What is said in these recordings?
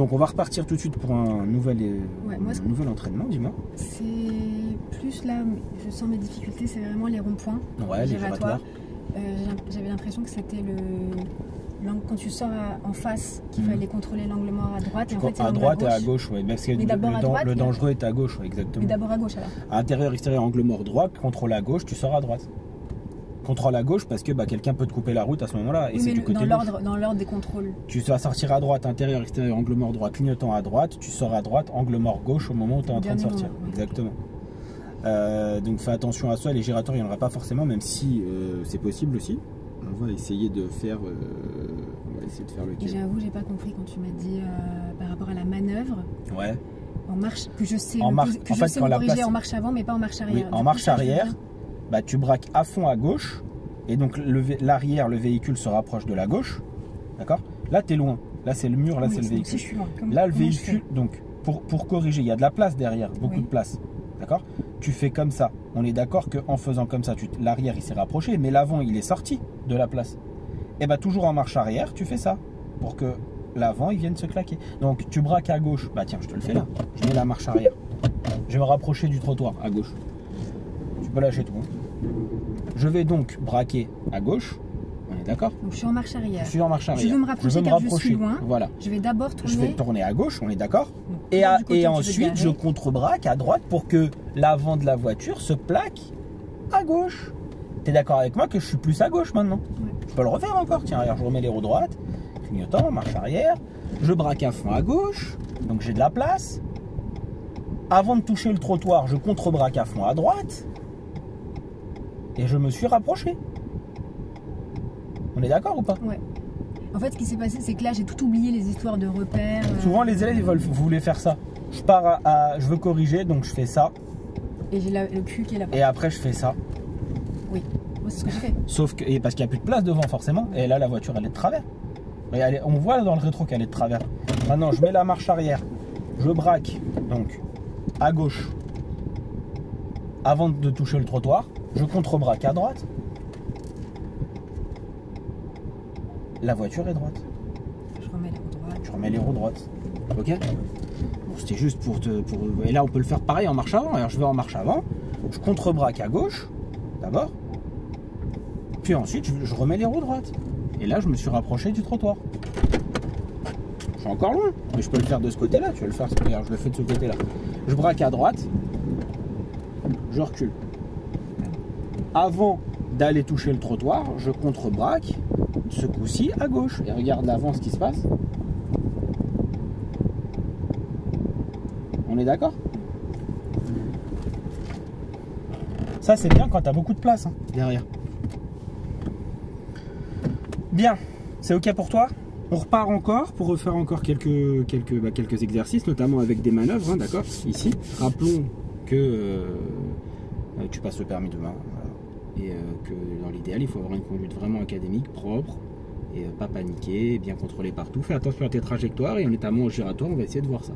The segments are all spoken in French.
Donc on va repartir tout de suite pour un nouvel, nouvel entraînement, dis-moi. C'est plus là, je sens mes difficultés, c'est vraiment les ronds-points. Ouais, les giratoires. J'avais l'impression que c'était quand tu sors en face, qu'il fallait contrôler l'angle mort à droite. Et en fait, à droite et à gauche, oui. Parce que le dangereux est à gauche, ouais, exactement. Mais d'abord à gauche alors. À intérieur, extérieur, angle mort droit, contrôle à gauche, tu sors à droite. Contrôle à gauche parce que quelqu'un peut te couper la route à ce moment-là. Et oui, c'est du côté dans l'ordre des contrôles. Tu vas sortir à droite, intérieur, extérieur, angle mort droit, clignotant à droite. Tu sors à droite, angle mort gauche au moment où tu es en train de sortir. Moment, ouais. Exactement. Donc fais attention à ça. Les giratoires, il n'y en aura pas forcément, même si c'est possible aussi. On va essayer de faire, le Et j'avoue, j'ai pas compris quand tu m'as dit par rapport à la manœuvre. Ouais. En marche, que je sais, en corriger en marche avant, mais pas en marche arrière. Oui, en marche arrière. Tu braques à fond à gauche et donc l'arrière, le véhicule se rapproche de la gauche, d'accord? Là tu es loin, là c'est le mur, là c'est le véhicule. Si je suis loin, là le véhicule, donc pour corriger, il y a de la place derrière, beaucoup de place, d'accord? Tu fais comme ça, on est d'accord qu'en faisant comme ça, l'arrière il s'est rapproché, mais l'avant il est sorti de la place. Et toujours en marche arrière, tu fais ça, pour que l'avant il vienne se claquer. Donc tu braques à gauche, tiens je te le fais là, je mets la marche arrière, je vais me rapprocher du trottoir à gauche. Tu peux lâcher tout. Je vais donc braquer à gauche, on est d'accord? Donc je suis en marche arrière. Je suis en marche arrière. Je veux me rapprocher car je suis loin. Voilà. Je vais d'abord tourner. Je vais tourner à gauche, on est d'accord? Et ensuite je contre-braque à droite pour que l'avant de la voiture se plaque à gauche. Tu es d'accord avec moi que je suis plus à gauche maintenant? Je peux le refaire encore. Tiens, regarde, je remets les roues droites, clignotant, marche arrière. Je braque à fond à gauche, donc j'ai de la place. Avant de toucher le trottoir, je contre-braque à fond à droite. Et je me suis rapproché. On est d'accord ou pas? Ouais. En fait, ce qui s'est passé, c'est que là, j'ai tout oublié les histoires de repères. Souvent, les élèves, vous voulez faire ça. Je pars je veux corriger, donc je fais ça. Et j'ai le cul qui est là-bas. Et après, je fais ça. Oui, moi, c'est ce que j'ai fait. Sauf que, parce qu'il n'y a plus de place devant, forcément. Et là, la voiture, elle est de travers. On voit dans le rétro qu'elle est de travers. Maintenant, je mets la marche arrière. Je braque, donc, à gauche. Avant de toucher le trottoir. Je contre-braque à droite. La voiture est droite. Je remets les roues droites. Tu remets les roues droites. Ok? Bon, c'était juste pour Et là, on peut le faire pareil en marche avant. Alors, je vais en marche avant. Je contre-braque à gauche, d'abord. Puis ensuite, je remets les roues droites. Et là, je me suis rapproché du trottoir. Je suis encore loin. Mais je peux le faire de ce côté-là. Tu vas le faire. Regarde, je le fais de ce côté-là. Je braque à droite. Je recule. Avant d'aller toucher le trottoir, je contre-braque, ce coup-ci à gauche. Et regarde l'avant ce qui se passe. On est d'accord? Ça c'est bien quand tu as beaucoup de place derrière. Bien, c'est ok pour toi? On repart encore pour refaire encore quelques exercices, notamment avec des manœuvres, d'accord? Ici, rappelons que tu passes le permis demain. Et que dans l'idéal, il faut avoir une conduite vraiment académique, propre, et pas paniquer, bien contrôler partout. Fais attention à tes trajectoires et notamment au giratoire, on va essayer de voir ça.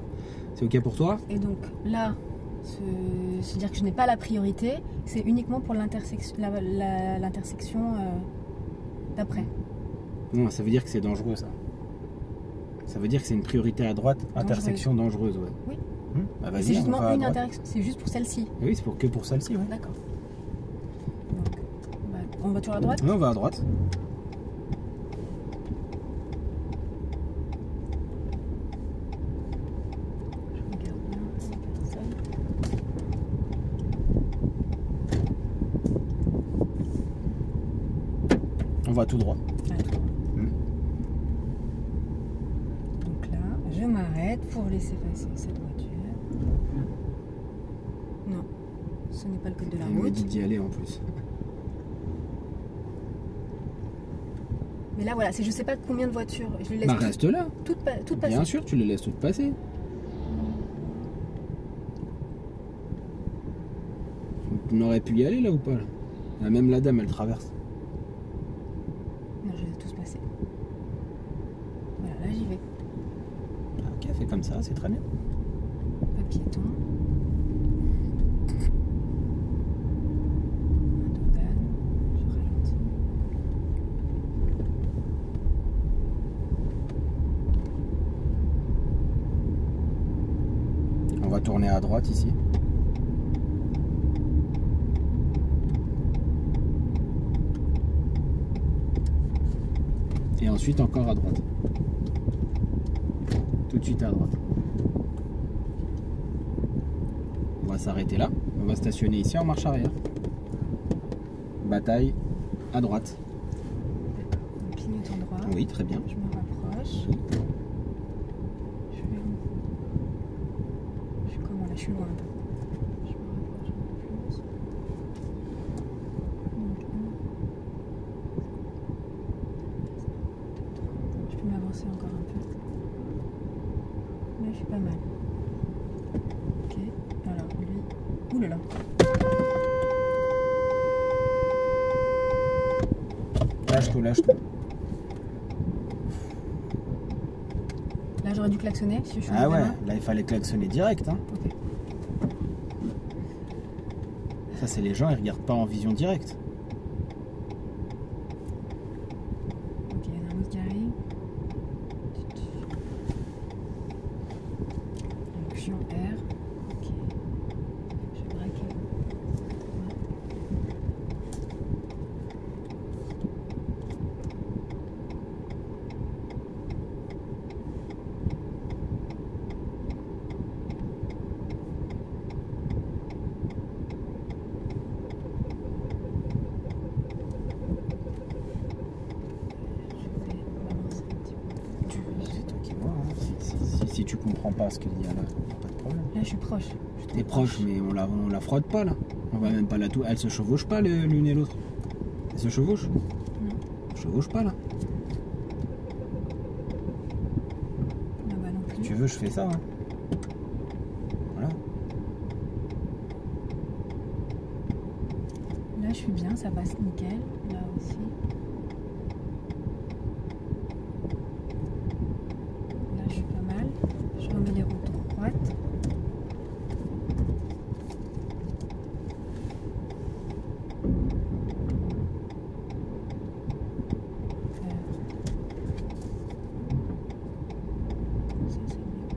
C'est ok pour toi? Et donc là, c'est-à-dire que je n'ai pas la priorité, c'est uniquement pour l'intersection d'après. Non, ça veut dire que c'est dangereux ça. Ça veut dire que c'est une priorité à droite, intersection dangereuse, ouais. Oui. Vas-y, c'est justement une intersection, c'est juste pour celle-ci. Oui, c'est que pour celle-ci, ouais. D'accord. On va toujours à droite? Oui, on va à droite. Je regarde bien, personne. On va tout droit. Donc là, je m'arrête pour laisser passer cette voiture. Non, ce n'est pas le code de la route. Il m'a dit d'y aller en plus. Mais là, voilà, je sais pas combien de voitures. Je les laisse reste là. Toutes passer. Bien sûr, tu les laisses toutes passer. On aurait pu y aller là ou pas? Là, même la dame, elle traverse. Non, je les ai tous passés. Voilà, là j'y vais. Ok, fais comme ça, c'est très bien. Pas piéton. tourner à droite ici. Et ensuite encore à droite. Tout de suite à droite. On va s'arrêter là. On va stationner ici en marche arrière. Bataille à droite. On pilote en droit. Oui, très bien. Je me rapproche. Je vais où? Je suis comment là? Je suis loin un peu. Je me rapproche un peu plus. Je peux m'avancer encore un peu. Là, je suis pas mal. Ok. Alors, lui. Ouh là là. Lâche tout, lâche tout. Là, j'aurais dû klaxonner si je suis Ah ouais, là il fallait klaxonner direct. Hein. Ok. Ça, c'est les gens, ils regardent pas en vision directe. Ok, il y en a un autre qui arrive. Donc, je suis en R. Ok. Je vais braquer. Si tu comprends pas ce qu'il y a là, y a pas de problème. Là, je suis proche. T'es proche, mais on la frotte pas là. On va même pas la tout. Elle se chevauche pas l'une et l'autre. Elle se chevauche? Non. Elle se chevauche pas là. Là-bas non Si plus. tu veux, je fais ça. Hein. Voilà. Là, je suis bien, ça passe nickel. Là aussi. Là, je suis pas mal. Je remets les routes droites. Ça, c'est mieux.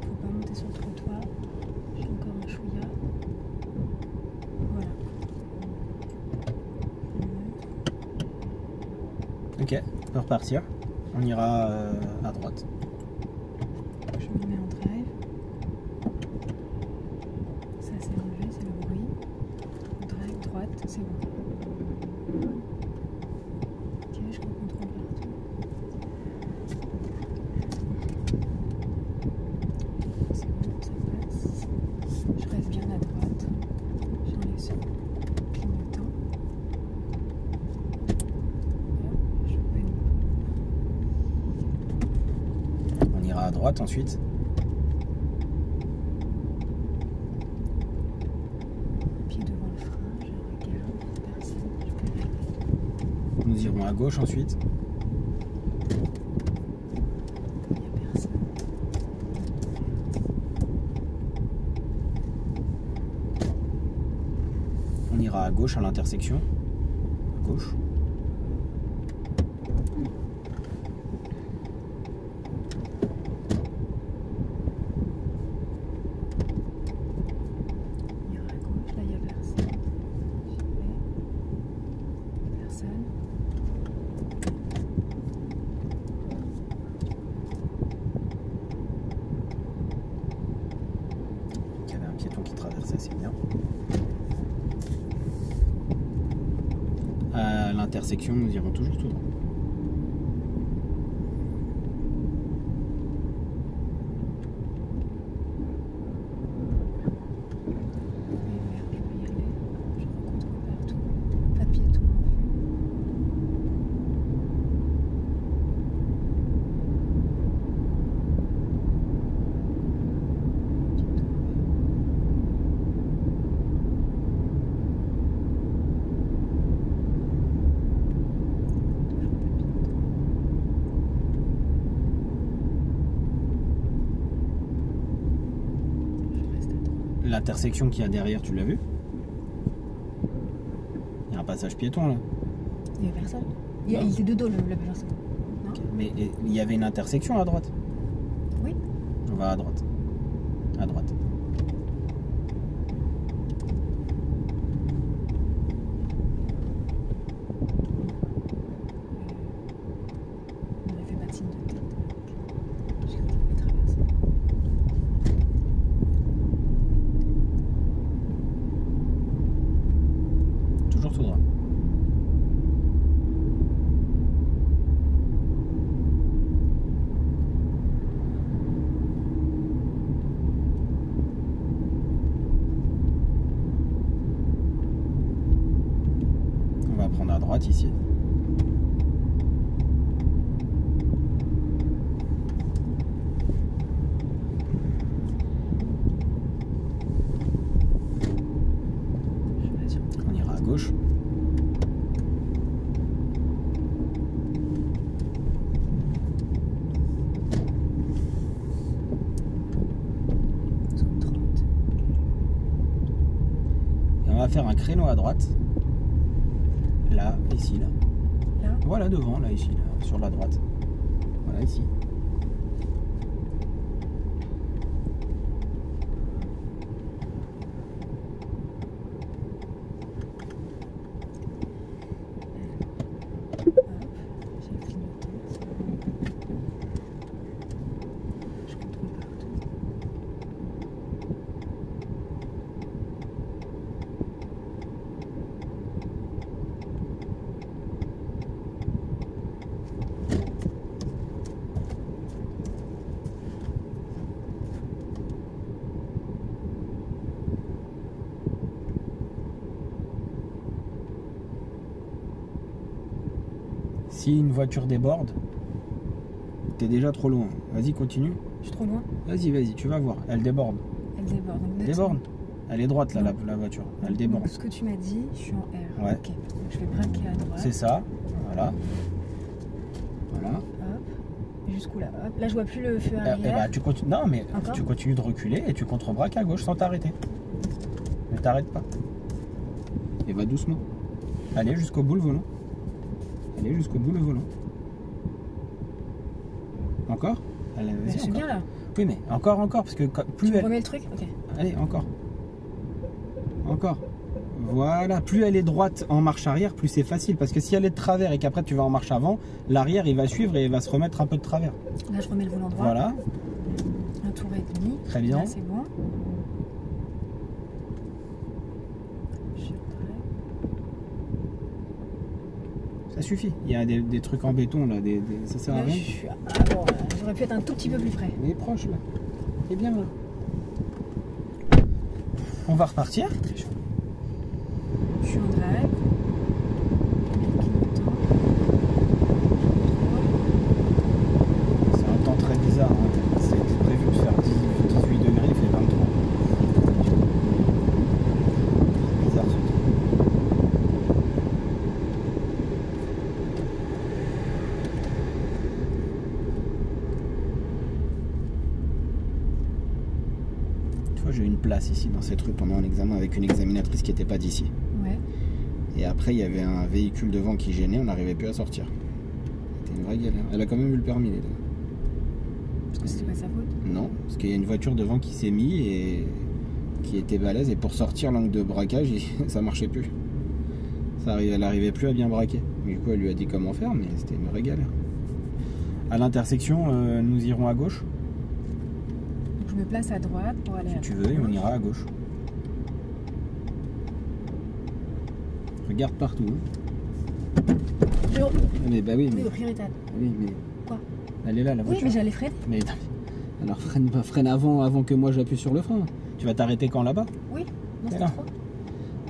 Faut pas monter sur le trottoir. J'ai encore un chouïa. Voilà. Ok, on peut repartir. On ira à droite. Je me mets en drive. Ça c'est enlevé, c'est le bruit. Drive, droite, c'est bon. Ok, je contrôle partout. C'est bon, ça passe. Je reste bien à droite. J'enlève ce clignotant. Hop, je peine. On ira à droite ensuite. Pied devant le frein, je regarde, personne, je peux y aller. Nous irons à gauche ensuite. Il n'y a personne. On ira à gauche à l'intersection. À gauche. Il y a à gauche, là il n'y a personne. J'y vais. Personne. Il y avait un piéton qui traversait, c'est bien. À l'intersection, nous irons toujours tout droit. Mais merde, je peux y aller. Je recontrôle partout. Pas de piéton non plus. Petite tombée. Toujours pas de piéton. Je reste à droite. L'intersection qu'il y a derrière, tu l'as vu? Il y a un passage piéton là. Il n'y avait personne. Il était de dos le personne. Ok, mais il y avait une intersection à droite. Oui. On va à droite. À droite. On avait fait pas de signe de tête. J'ai cru qu'il pouvait traverser. Toujours tout droit. On va prendre à droite ici. On ira à gauche. Zone 30. Et on va faire un créneau à droite. Là, ici, là. Là. Voilà, devant, là, ici, là, sur la droite. Voilà, ici. Hop. J'ai le clignotant. Je contrôle partout. Si une voiture déborde, t'es déjà trop loin. Vas-y, continue. Je suis trop loin. Vas-y, vas-y, tu vas voir. Elle déborde. Elle déborde. Donc, Elle déborde. Elle est droite, là, la voiture. Elle déborde. Donc, ce que tu m'as dit, je suis en R. Ouais. Ok. Donc, je vais braquer à droite. C'est ça. Voilà. Voilà. Hop. Et jusqu'où là? Hop. Là, je vois plus le feu Eh arrière. ben, tu continues. Non, mais Encore tu continues de reculer et tu contre-braques à gauche sans t'arrêter. Ne t'arrête pas. Et va doucement. Allez jusqu'au bout le volant. Allez jusqu'au bout le volant. Encore? Allez, Ben, vas-y, je suis encore. bien là. Oui, mais encore, parce que plus Tu elle. remets le truc? Ok. Allez, encore. Encore. Voilà. Plus elle est droite en marche arrière, plus c'est facile. Parce que si elle est de travers et qu'après tu vas en marche avant, l'arrière il va suivre et il va se remettre un peu de travers. Là, je remets le volant droit. Voilà. Un tour et demi. Très bien. Là, c'est bon. Je suis prêt. Ça suffit. Il y a des trucs en béton là. Ça sert à Là, rien. je suis... Ah bon, j'aurais pu être un tout petit peu plus près. Il est proche là. Il est bien là. On va repartir. Très chaud. Je suis en drag. Je mets le clignotant. C'est un temps très bizarre. Hein. C'était prévu de faire 18 degrés, il fait 23. Bizarre ce truc. Tu vois, j'ai eu une place ici dans cette rue pendant l'examen avec une examinatrice qui n'était pas d'ici. Ouais. Et après, il y avait un véhicule devant qui gênait, on n'arrivait plus à sortir. C'était une vraie galère. Elle a quand même eu le permis, les deux. Parce que c'était pas sa faute. Non, parce qu'il y a une voiture devant qui s'est mise et qui était balèze. Et pour sortir l'angle de braquage, ça marchait plus. Elle n'arrivait plus à bien braquer. Du coup, elle lui a dit comment faire, mais c'était une vraie galère. À l'intersection, nous irons à gauche. Donc je me place à droite pour aller Si à tu veux, et on ira à gauche. Regarde partout. Hein. Mais bah oui, Oui, mais, au prioritaire. oui, mais Quoi? elle est là, la Oui, voiture. mais j'allais freiner. Mais alors freine avant que moi j'appuie sur le frein. Tu vas t'arrêter quand là-bas? Oui, non, C'est c'était là. trop.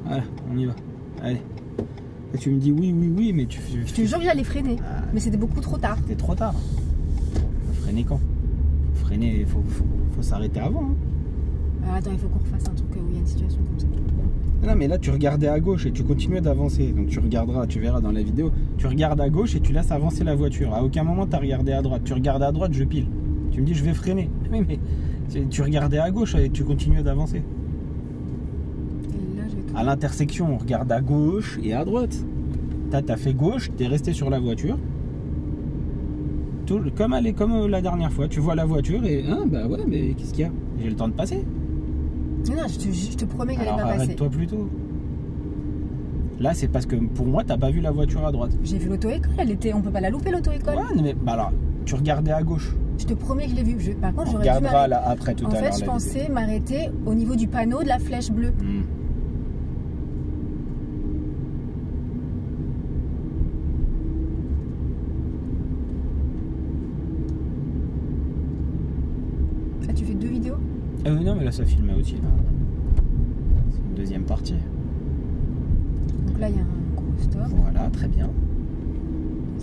Voilà, on y va. Allez. Et tu me dis oui, mais tu Je te jure que j'allais freiner. Ah. Mais c'était beaucoup trop tard. C'était trop tard. Faut freiner quand? Faut freiner, faut s'arrêter avant. Hein. Alors, attends, il faut qu'on refasse un truc où il y a une situation comme ça. Non, mais là tu regardais à gauche et tu continuais d'avancer. Donc tu regarderas, tu verras dans la vidéo. Tu regardes à gauche et tu laisses avancer la voiture. À aucun moment tu as regardé à droite. Tu regardes à droite, je pile. Tu me dis je vais freiner. Oui, mais tu regardais à gauche et tu continuais d'avancer. Et là, je vais tout. À l'intersection, on regarde à gauche et à droite. T'as fait gauche, t'es resté sur la voiture. comme la dernière fois. Tu vois la voiture et bah ouais, mais qu'est-ce qu'il y a? J'ai le temps de passer. Non, je te promets qu'elle n'est Alors pas passée. arrête-toi plutôt. Là, c'est parce que pour moi, t'as pas vu la voiture à droite. J'ai vu l'auto-école, on peut pas la louper l'auto-école. Ouais, mais bah alors, tu regardais à gauche. Je te promets que je l'ai vu. Par contre, On j'aurais dû regardera m'arrêter. là après tout à l'heure. En fait, je pensais m'arrêter au niveau du panneau de la flèche bleue. Ah, tu fais 2 vidéos? Ah oui, non, mais là, ça filmait aussi. C'est une deuxième partie. Donc là, il y a un gros stop. Voilà, très bien. Donc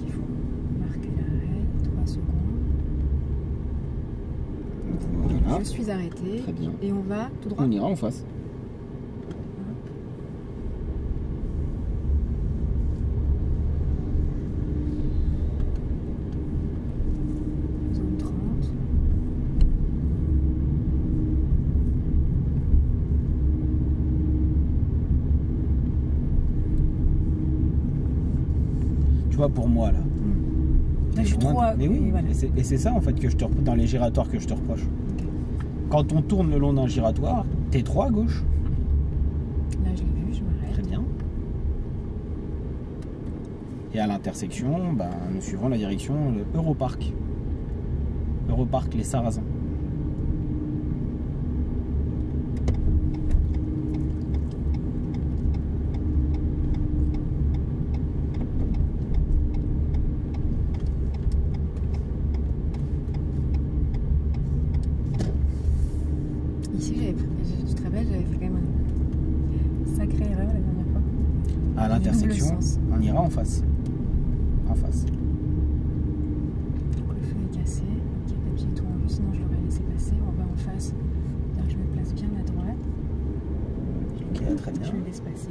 il faut marquer l'arrêt, 3 secondes. Voilà. Je suis arrêtée. Très bien. Et on va tout droit. On ira en face. Zone 30. Tu vois, pour moi, là. Là, je suis trop. Mais oui, voilà. et c'est ça, en fait, que dans les giratoires que je te reproche. Quand on tourne le long d'un giratoire, t'es trop à gauche. Là, je l'ai vu, je m'arrête. Très bien. Et à l'intersection, ben, nous suivons la direction Europark. Europark Les Sarrasins. Ici, tu te rappelles, j'avais fait quand même une sacrée erreur la dernière fois. À l'intersection, Double sens. on ira en face. En face. Donc le feu est cassé. Ok, pas de piéton en vue, sinon je l'aurais laissé passer. On va en face. Là, je me place bien à droite. Ok, très bien. Je le laisse passer.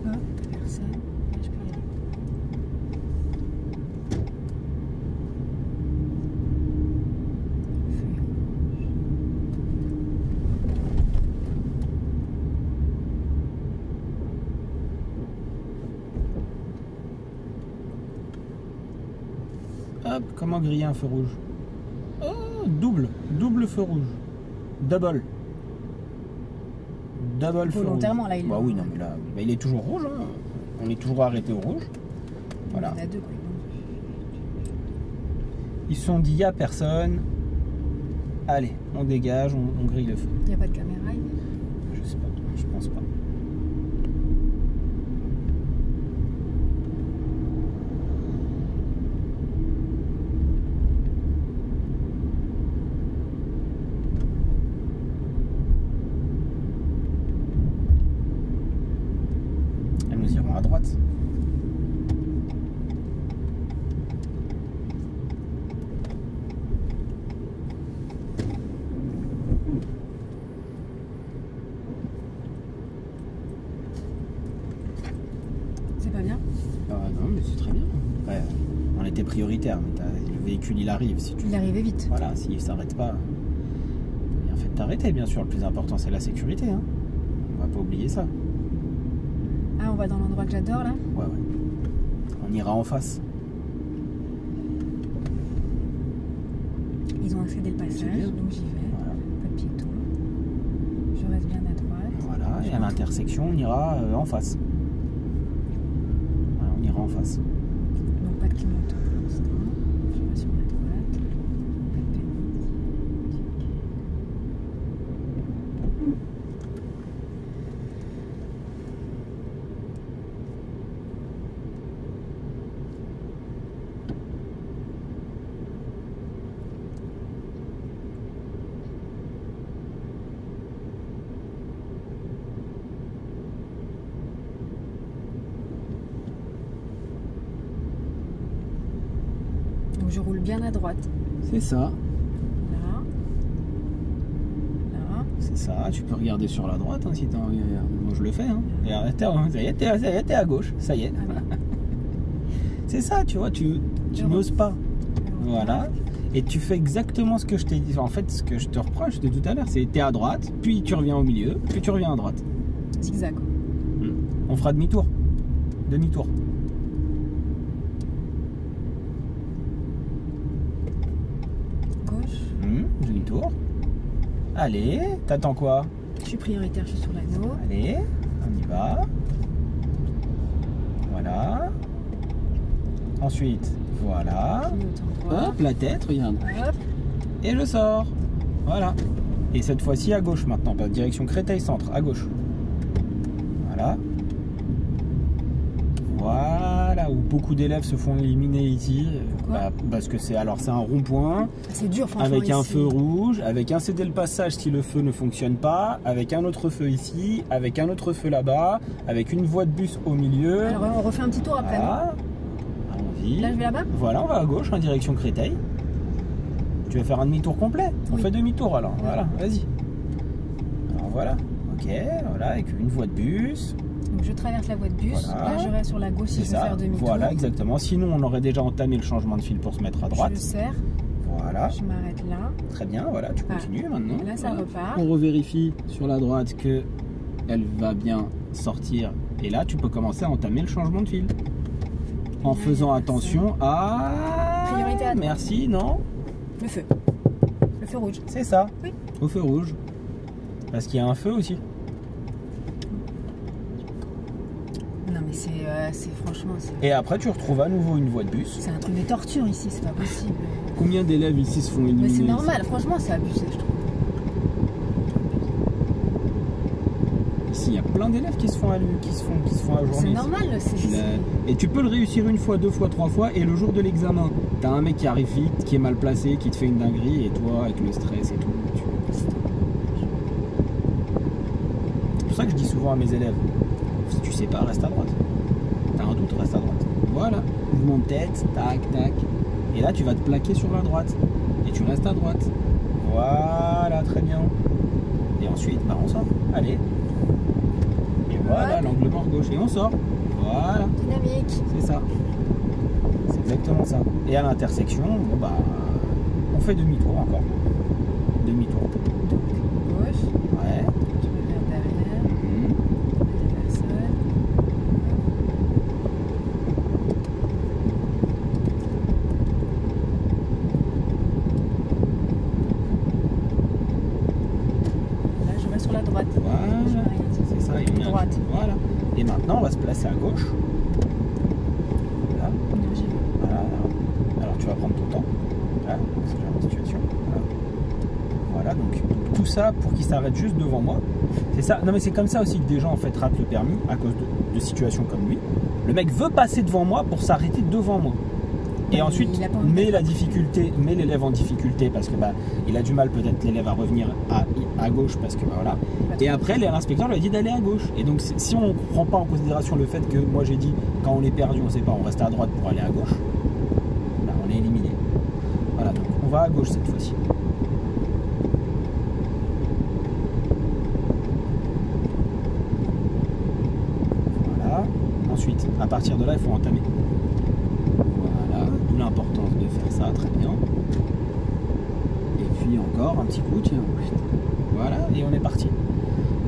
Hop, personne. Là, je peux y aller. Le feu est rouge. Hop, comment griller un feu rouge? Oh, double feu rouge. Double feu Volontairement, rouge. là, il Bah oui, non, mais là, bah, il est toujours rouge. Hein. On est toujours arrêté au rouge. Voilà. Il y en a 2, quoi. Ils se sont dit, il n'y a personne. Allez, on dégage, on grille le feu. Il n'y a pas de caméra, il Je sais pas, je pense pas. Et nous irons à droite. C'est pas bien? Ah non, mais c'est très bien. Ouais, on était prioritaire, mais le véhicule il arrive. Si tu... Il arrivait vite. Voilà, s'il ne s'arrête pas, bien fait de t'arrêter, bien sûr. Le plus important, c'est la sécurité. Hein. On va pas oublier ça. Ah, on va dans l'endroit que j'adore, là? Ouais, ouais. On ira en face. Ils ont accédé le passage, bien. donc j'y vais. Voilà. Pas de piéton. Je reste bien à droite. Voilà, et à l'intersection, on ira en face. Voilà, on ira en face. Donc pas de clignotant pour l'instant. Je vais sur la droite. Pas de panique. Donc je roule bien à droite. C'est ça, Là. Là. c'est ça. Tu peux regarder sur la droite hein, si tu as envie. Moi, je le fais. Hein. Et arrête, ça y est, t'es à gauche. Ça y est. Ah, oui. C'est ça, tu vois, tu n'oses pas. Voilà. Et tu fais exactement ce que je t'ai dit. En fait, ce que je te reproche de tout à l'heure, c'est t'es à droite, puis tu reviens au milieu, puis tu reviens à droite. Zigzag. On fera demi-tour. Demi-tour. Gauche. Demi-tour. Allez, t'attends quoi? Je suis prioritaire, je suis sur l'anneau. Allez, on y va. Voilà. Ensuite, voilà. Hop, la tête, regarde. Hop. Et je sors. Voilà. Et cette fois-ci à gauche maintenant, direction Créteil Centre, à gauche. Voilà. Voilà, où beaucoup d'élèves se font éliminer ici. Parce que c'est un rond-point. C'est dur, franchement. Avec un ici. feu rouge, avec un céder le passage si le feu ne fonctionne pas, avec un autre feu ici, avec un autre feu là-bas, avec une voie de bus au milieu. Alors on refait un petit tour après. Voilà. Allons-y. Là je vais là-bas. Voilà, on va à gauche en direction Créteil. Tu vas faire un demi-tour complet? On fait demi-tour alors. Voilà, vas-y. Alors voilà. Ok, voilà, avec une voie de bus. Donc je traverse la voie de bus. Voilà. Là je reste sur la gauche si je veux faire demi-tour. Voilà, exactement. Sinon, on aurait déjà entamé le changement de fil pour se mettre à droite. Je serre. Voilà. Je m'arrête là. Très bien, voilà, tu continues maintenant. Là ça repart. On revérifie sur la droite que elle va bien sortir. Et là, tu peux commencer à entamer le changement de fil. En faisant attention à... Priorité à droite. Merci, non? Le feu. Le feu rouge. C'est ça. Oui. Au feu rouge. Parce qu'il y a un feu aussi. Non mais c'est franchement... Et après, tu retrouves à nouveau une voie de bus. C'est un truc de torture ici, c'est pas possible. Combien d'élèves ici se font éliminer? Mais c'est normal, franchement c'est abusé je trouve. Ici, il y a plein d'élèves qui se font ajourner. C'est ici. normal. Et tu peux le réussir une fois, deux fois, trois fois, et le jour de l'examen, t'as un mec qui arrive vite, qui est mal placé, qui te fait une dinguerie, et toi, avec le stress et tout. C'est pour ça que je dis souvent à mes élèves, si tu sais pas, reste à droite. T'as un doute, reste à droite. Voilà, mouvement de tête, tac, tac. Et là, tu vas te plaquer sur la droite. Et tu restes à droite. Voilà, très bien. Et ensuite, on sort. Allez. Et voilà, l'angle mort gauche. Et on sort. Voilà. Dynamique. C'est ça. C'est exactement ça. Et à l'intersection, on fait demi-tour encore. Demi-tour. Donc, gauche. Ouais. Je regarde derrière. Des personnes. Là, je vais sur la droite. Voilà. C'est ça. Et Droite. Voilà. Et maintenant, on va se placer à gauche. Là. Voilà. Alors, tu vas prendre ton temps. Là, c'est la même situation. Voilà. Donc tout ça pour qu'il s'arrête juste devant moi. C'est ça. Non mais c'est comme ça aussi que des gens en fait ratent le permis à cause de situations comme lui. Le mec veut passer devant moi pour s'arrêter devant moi. Et ensuite met l'élève en difficulté parce que il a du mal peut-être l'élève à revenir à gauche parce que voilà. Et après l'inspecteur lui a dit d'aller à gauche. Et donc si on ne prend pas en considération le fait que moi j'ai dit quand on est perdu on sait pas, on reste à droite pour aller à gauche, là on est éliminé. Voilà, donc on va à gauche cette fois-ci. Voilà. Ensuite, à partir de là, il faut entamer. Voilà, d'où l'importance de faire ça, très bien. Et puis encore un petit coup, tiens. Voilà, et on est parti.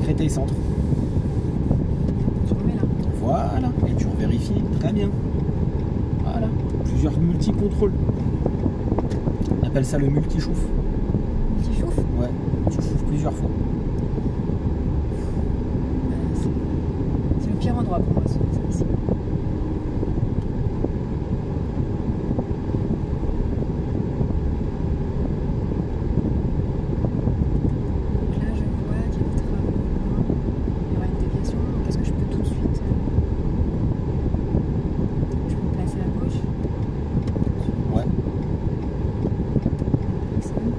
Créteil Centre. Je remets là. Voilà, et tu revérifies, très bien. Voilà, plusieurs multi-contrôles. On appelle ça le multi-chouf. Petit chouf. Ouais, tu chouffes plusieurs fois. C'est le pire endroit pour moi, ça, ici. Donc là, je vois qu'il y a des travaux. Il y aura une déviation. Qu'est-ce que je peux tout de suite je peux me placer à gauche. Ouais. Personne.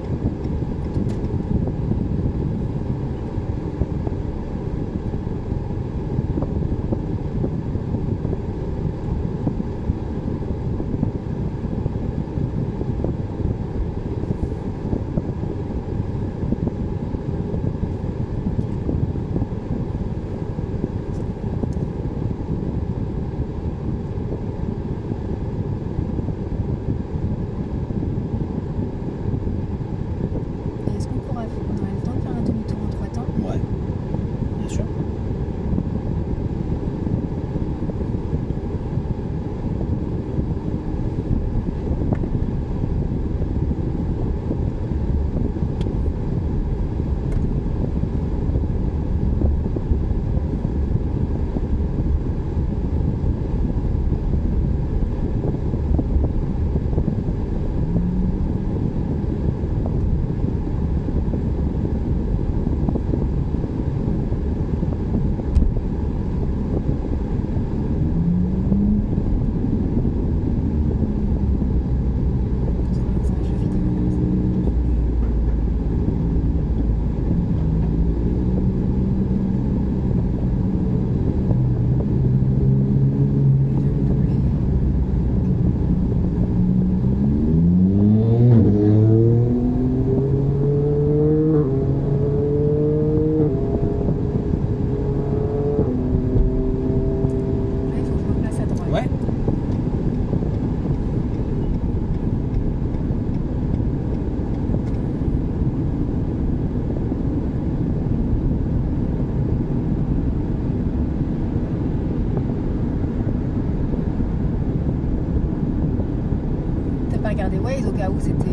pas regardé Waze au cas où c'était.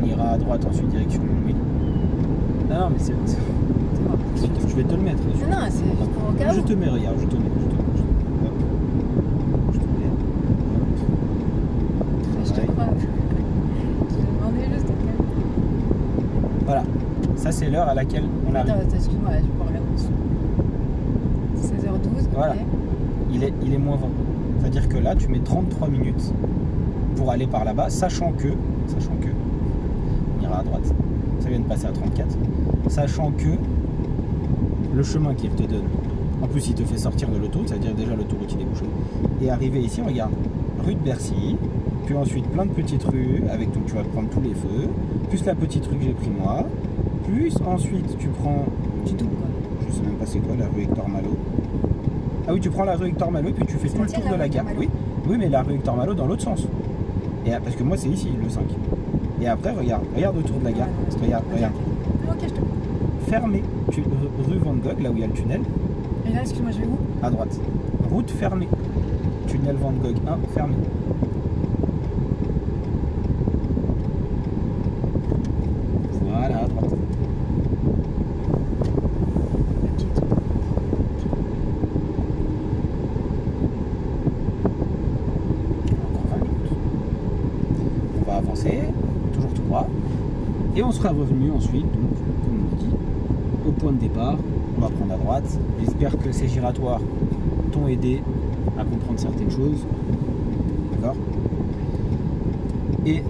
On ira à droite ensuite direction Montmélie. Non, mais c'est. Je vais te le mettre. Non, c'est juste pour au cas où. Je te mets, regarde, je te mets. Hop. Je te mets. Hop. Je te crois. Je te demandais juste au cas où. Voilà. Ça, c'est l'heure à laquelle on arrive. Attends, excuse-moi, je peux regarder dessus. 16h12. Voilà. Ok. Il est moins 20. C'est-à-dire que là, tu mets 33 minutes pour aller par là-bas, sachant que, on ira à droite. Ça vient de passer à 34. Sachant que le chemin qu'il te donne, en plus il te fait sortir de l'autoroute, c'est-à-dire déjà l'autoroute il est bouché, et arriver ici, regarde, rue de Bercy, puis ensuite plein de petites rues, avec tout, tu vas prendre tous les feux, plus la petite rue que j'ai pris moi, plus ensuite tu prends, Tu doubles quoi. je sais même pas c'est quoi, la rue Hector Malo. Ah oui, tu prends la rue Hector Malo, puis tu fais tout le tour de la gare. Oui, oui, mais la rue Hector Malo dans l'autre sens. Et, parce que moi c'est ici, le 5. Et après, regarde autour de la gare. Regarde. Ok, je te crois. Fermé. Rue Van Gogh, là où il y a le tunnel. Et là, excuse-moi, je vais où? À droite. Route fermée. Tunnel Van Gogh 1, fermé. Voilà, à droite. Ok, Encore 20 minutes. On va avancer, toujours tout droit. Et on sera revenu ensuite, donc, comme on dit, au point de départ. On va prendre à droite. J'espère que ces giratoires t'ont aidé à comprendre certaines choses. D'accord. Et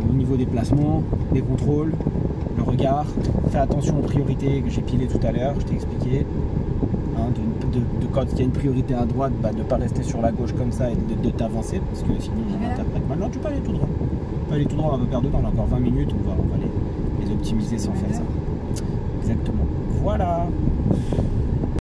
au niveau des placements, des contrôles, le regard, fais attention aux priorités que j'ai pilées tout à l'heure, je t'ai expliqué. Hein, quand il y a une priorité à droite, bah, de ne pas rester sur la gauche comme ça et de t'avancer, parce que sinon on interprète mal. Non, tu peux aller tout droit. Tu peux aller tout droit, on va pas perdre de temps, on a encore 20 minutes, on va les optimiser sans faire ça. Exactement. Voilà.